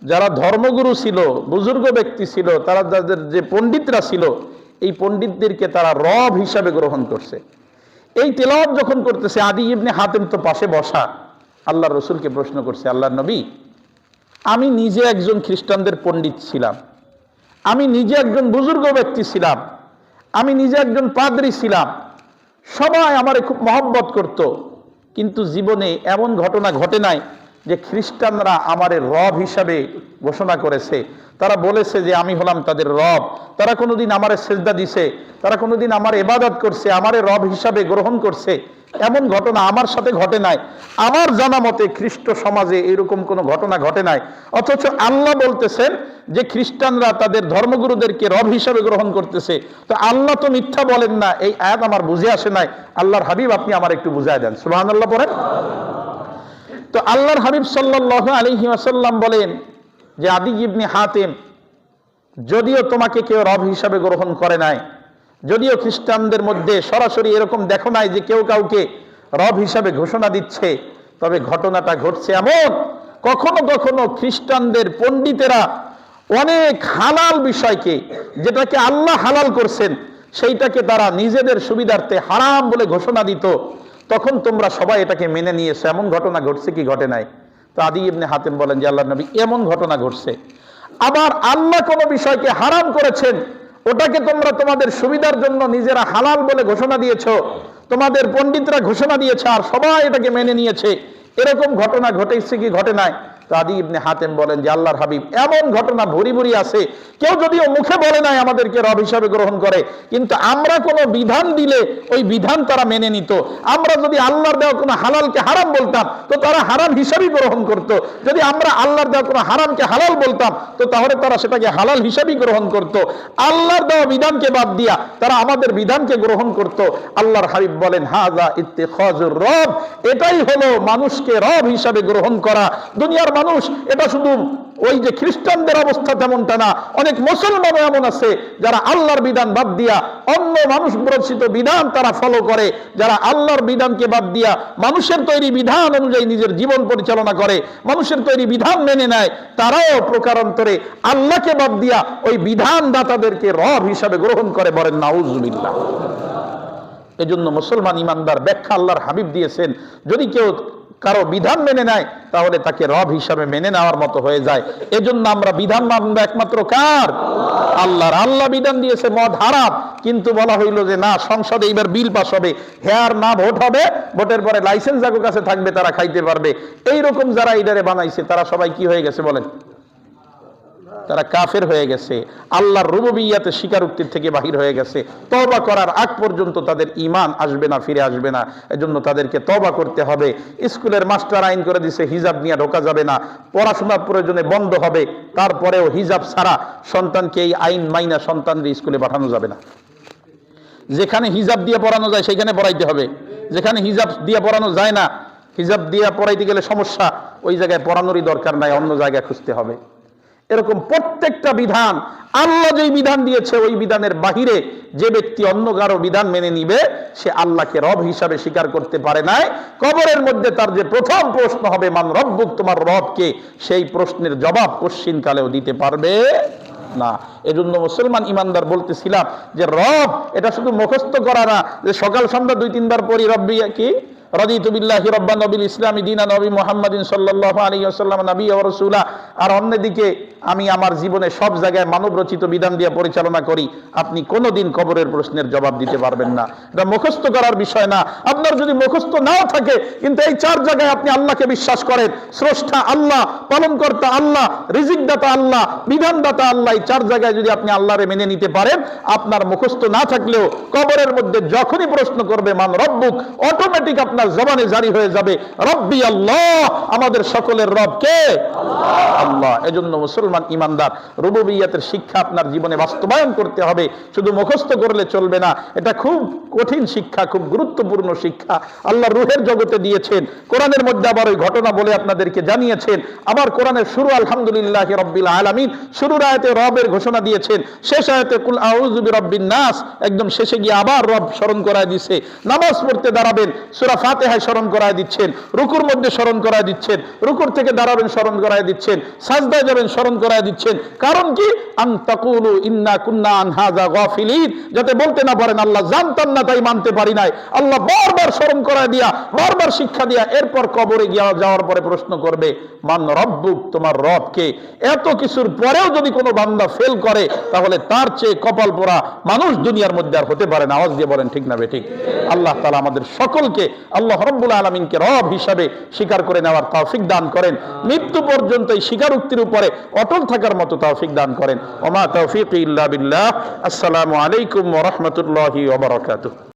যারা ধর্মগুরু ছিল, বুজুর্গ ব্যক্তি ছিল, তারা যাদের যে পণ্ডিতরা ছিল, এই পণ্ডিতদেরকে তারা রব হিসাবে গ্রহণ করছে। এই তেলাওয়াত যখন করতেছে, আদি ইবনে হাতেম তো পাশে বসা, আল্লাহর রসুলকে প্রশ্ন করছে, আল্লাহর নবী, আমি নিজে একজন খ্রিস্টানদের পণ্ডিত ছিলাম, আমি নিজে একজন বুজুর্গ ব্যক্তি ছিলাম, আমি নিজে একজন পাদ্রী ছিলাম, সবাই আমারে খুব মহব্বত করত, কিন্তু জীবনে এমন ঘটনা ঘটে নাই যে খ্রিস্টানরা আমারে রব হিসাবে ঘোষণা করেছে। তারা বলেছে যে আমি হলাম তাদের রব, তারা কোনোদিন আমারে সেজদা দিছে, তারা কোনোদিন আমার ইবাদত করছে, আমারে রব হিসাবে গ্রহণ করছে, এমন ঘটনা আমার সাথে ঘটে নাই। আমার জানা মতে খ্রিস্ট সমাজে এরকম কোনো ঘটনা ঘটে নাই। অথচ আল্লাহ বলতেছেন যে খ্রিস্টানরা তাদের ধর্মগুরুদেরকে রব হিসাবে গ্রহণ করতেছে। তো আল্লাহ তো মিথ্যা বলেন না, এই আয়াত আমার বুঝে আসে নাই। আল্লাহর হাবিব আপনি আমার একটু বুঝায় দেন। সুবহানাল্লাহ পড়েন। তো আল্লাহর হাবিব সাল্লাল্লাহু আলাইহি ওয়াসাল্লাম বলেন যে আদি ইবনে হাতেম, যদিও তোমাকে কেউ রব হিসাবে গ্রহণ করে নাই, যদিও খ্রিস্টানদের মধ্যে সরাসরি এরকম দেখো নাই যে কেউ কাউকে রব হিসাবে ঘোষণা দিচ্ছে, তবে ঘটনাটা ঘটছে এমন, কখনো কখনো খ্রিস্টানদের পণ্ডিতেরা অনেক হালাল বিষয়কে, যেটাকে আল্লাহ হালাল করছেন, সেইটাকে তারা নিজেদের সুবিধার্থে হারাম বলে ঘোষণা দিত। তখন তোমরা সবাই এটাকে মেনে নিয়েছো। এমন ঘটনা ঘটছে কি ঘটে নাই? তো আদি ইবনে হাতেম বলেন যে আল্লাহর নবী, এমন ঘটনা ঘটছে। আবার আল্লাহ কোনো বিষয়কে হারাম করেছেন, ওটাকে তোমরা তোমাদের সুবিধার জন্য নিজেরা হালাল বলে ঘোষণা দিয়েছো, তোমাদের পণ্ডিতরা ঘোষণা দিয়েছে, আর সবাই এটাকে মেনে নিয়েছে। এরকম ঘটনা ঘটেছে কি ঘটে নাই? তো আদি ইবনে হাতেম বলেন যে আল্লাহর হাবিব, এমন ঘটনা ভরি ভরি আছে। কেউ যদিও মুখে বলে নাই আমাদেরকে রব হিসাবে গ্রহণ করে, কিন্তু আমরা কোনো বিধান দিলে ওই বিধান তারা মেনে নিত। আমরা যদি আল্লাহর দেওয়া কোনো হালালকে হারাম বলতাম, তো তারা হারাম হিসাবেই গ্রহণ করত। যদি আমরা আল্লাহর দেওয়া কোনো হারামকে হালাল বলতাম, তো তাহলে তারা সেটাকে হালাল হিসাবেই গ্রহণ করত। আল্লাহর দেওয়া বিধানকে বাদ দিয়া তারা আমাদের বিধানকে গ্রহণ করত। আল্লাহর হাবিব বলেন, হাযা ইত্তিখাযুর রব, এটাই হলো মানুষকে রব হিসাবে গ্রহণ করা। দুনিয়ার মানুষ এটা শুধু ওই যে খ্রিস্টানদের অবস্থা তেমনটা না, অনেক মুসলমানও এমন আছে যারা আল্লাহর বিধান বাদ দিয়া অন্য মানুষ রচিত বিধান তারা ফলো করে, যারা আল্লাহর বিধানকে বাদ দিয়া মানুষের তৈরি বিধান অনুযায়ী নিজের জীবন পরিচালনা করে, মানুষের তৈরি বিধান মেনে নেয়, তারাও প্রকারান্তরে আল্লাহকে বাদ দিয়া ওই বিধানদাতাদেরকে রব হিসাবে গ্রহণ করে। বলেন নাউজুবিল্লাহ। এজন্য মুসলমান ইমানদার ব্যাখ্যা আল্লাহর হাবিব দিয়েছেন, যদি কেউ কারো বিধান মেনে নেয় তাহলে তাকে রব হিসাবে মেনে নেওয়ার মতো হয়ে যায়। এজন্য আমরা বিধান মানব একমাত্র কার? আল্লাহর। আল্লাহ বিধান দিয়েছে মদ হারাম, কিন্তু বলা হইল যে না, সংসদে এবার বিল পাস হবে, হ্যাঁ না ভোট হবে, ভোটের পরে লাইসেন্স যাদের কাছে থাকবে তারা খাইতে পারবে। এইরকম যারা ইডারে বানাইছে তারা সবাই কি হয়ে গেছে বলেন? তারা কাফের হয়ে গেছে, আল্লাহর রুবুবিয়্যাতে স্বীকারোক্তির থেকে বাহির হয়ে গেছে। তওবা করার আগ পর্যন্ত তাদের ঈমান আসবে না, ফিরে আসবে না। এজন্য তাদেরকে তওবা করতে হবে। স্কুলের মাস্টার আইন করে দিয়েছে হিজাব নিয়ে ঢোকা যাবে না, পড়াশোনা প্রয়োজনে বন্ধ হবে, তারপরেও হিজাব ছাড়া সন্তানকে এই আইন মাইনা সন্তানদের স্কুলে পাঠানো যাবে না। যেখানে হিজাব দিয়ে পড়ানো যায় সেখানে পড়াইতে হবে, যেখানে হিজাব দিয়ে পড়ানো যায় না, হিজাব দিয়ে পড়াইতে গেলে সমস্যা, ওই জায়গায় পড়ানোরই দরকার নাই, অন্য জায়গায় খুঁজতে হবে। এরকম প্রত্যেকটা বিধান, আল্লাহ যেই বিধান দিয়েছে ওই বিধানের বাহিরে যে ব্যক্তি অন্য কারো বিধান মেনে নিবে, সে আল্লাহকে রব হিসাবে স্বীকার করতে পারে নাই। কবরের মধ্যে তার যে প্রথম প্রশ্ন হবে, মান রব্বুক, তোমার রব কে, সেই প্রশ্নের জবাব কোশ্চিন কালেও দিতে পারবে না। এজন্য মুসলমান ইমানদার বলতেছিলাম যে রব এটা শুধু মুখস্থ করা না, যে সকাল সন্ধ্যা 2-3 বার পড়ি রব্বি কি, রাদিতু বিল্লাহি রাব্বান ওয়া বিল ইসলামি দীনান নবী মুহাম্মাদিন সাল্লাল্লাহু আলাইহি ওয়াসাল্লাম নবী ওয়া রাসূলা, আর অন্যদিকে আমি আমার জীবনে সব জায়গায় মানব রচিত বিধান দিয়ে পরিচালনা করি, আপনি কোনোদিন কবরের প্রশ্নের জবাব দিতে পারবেন না। এটা মুখস্থ করার বিষয় না। আপনার যদি মুখস্থ নাও থাকে, কিন্তু এই 4 জায়গায় আপনি আল্লাহকে বিশ্বাস করেন, স্রষ্টা আল্লাহ, পালনকর্তা আল্লাহ, রিজিকদাতা আল্লাহ, বিধানদাতা আল্লাহ, এই 4 জায়গায় যদি আপনি আল্লাহরে মেনে নিতে পারেন, আপনার মুখস্থ না থাকলেও কবরের মধ্যে যখনই প্রশ্ন করবে মান রব্বুক, অটোমেটিক আপনার জবানে জারি হয়ে যাবে রব্বি আল্লাহ, আমাদের সকলের রব কে? আল্লাহ। এজন্য মুসলমান ইমানদার রুবুবিয়্যাতের শিক্ষা আপনার জীবনে বাস্তবায়ন করতে হবে, শুধু মুখস্থ করলে চলবে না। এটা খুব কঠিন শিক্ষা, খুব গুরুত্বপূর্ণ শিক্ষা আল্লাহ রূহের জগতে দিয়েছেন। কোরআনের মধ্যে আবার ওই ঘটনা বলে আপনাদেরকে জানিয়েছেন। আবার কোরআনের শুরু আলহামদুলিল্লাহি রাব্বিল আলামিন, শুরুর আয়াতে রবের ঘোষণা দিয়েছেন, শেষ আয়াতে কুল আউযু বিরাব্বিন নাস, একদম শেষে গিয়ে আবার রব স্মরণ করায় দিচ্ছে। নামাজ পড়তে দাঁড়াবেন, সূরা ফাতিহায় স্মরণ করায় দিচ্ছেন, রুকুর মধ্যে স্মরণ করায় দিচ্ছেন, রুকুর থেকে দাঁড়াবেন স্মরণ করায় দিচ্ছেন, সাজদায় যাবেন স্মরণ করায় দিচ্ছেন। কারণ কি? আন তাকুলু ইন্না কুন্না আন হাযা গাফিলিন, যাতে বলতে না পারেন আল্লাহ জানতাম না তাই মানতে পারি নাই। আল্লাহ বারবার স্মরণ করায় দিয়া, বারবার শিক্ষা দিয়া, এরপর কবরে গিয়ে যাওয়ার পরে প্রশ্ন করবে মান রব্বুক, তোমার রব কে। এত কিছুর পরেও যদি কোনো বান্দা ফেল করে, তাহলে তার চেয়ে কপাল পোড়া মানুষ দুনিয়ার মধ্যে আর হতে পারে না। আওয়াজ দিয়ে বলেন ঠিক না বেঠিক? আল্লাহ তাআলা আমাদের সকলকে আল্লাহ রাব্বুল আলামিনকে রব হিসাবে স্বীকার করে নেওয়ার তৌফিক দান করেন। মৃত্যু পর্যন্ত এই স্বীকারোক্তির উপরে অটল থাকার মতো তৌফিক দান করেন। ওমা তৌফিক ইল্লা বিল্লাহ। আসসালামু আলাইকুম ওয়া রাহমাতুল্লাহি ওয়া বারাকাতুহু।